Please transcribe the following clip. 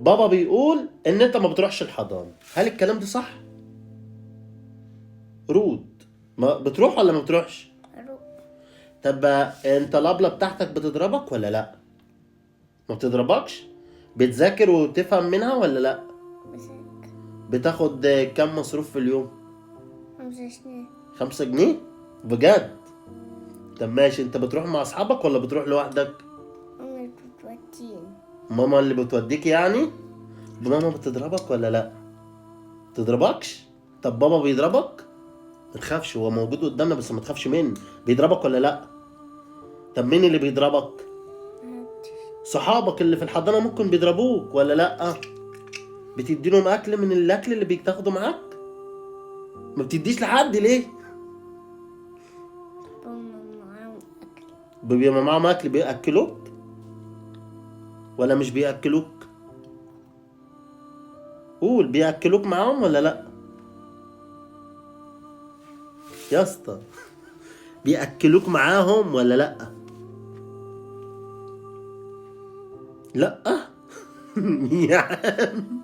بابا بيقول ان انت ما بتروحش الحضانة، هل الكلام ده صح؟ رود، ما بتروح ولا ما بتروحش؟ أروح. طب انت الابلة بتاعتك بتضربك ولا لا؟ ما بتضربكش؟ بتذاكر وتفهم منها ولا لا؟ بذاكر. بتاخد كام مصروف في اليوم؟ 5 سنين. 5 جنيه؟ بجد؟ طب ماشي، انت بتروح مع اصحابك ولا بتروح لوحدك؟ أمي بتوديني. ماما اللي بتوديك يعني؟ ماما بتضربك ولا لا؟ بتضربكش؟ طب بابا بيضربك؟ ما تخافش، هو موجود قدامنا بس ما تخافش منه. بيضربك ولا لا؟ طب مين اللي بيضربك؟ محدش. صحابك اللي في الحضانة ممكن بيضربوك ولا لا؟ بتدي لهم اكل من الاكل اللي بيتاخدوا معاك؟ ما بتديش لحد ليه؟ بابا معاهم أكل. بيبقى معاهم اكل بياكلوك ولا مش بياكلوك؟ قول، بياكلوك معاهم ولا لا؟ يا اسطى، بياكلوك معاهم ولا لا؟ لا. يا عم.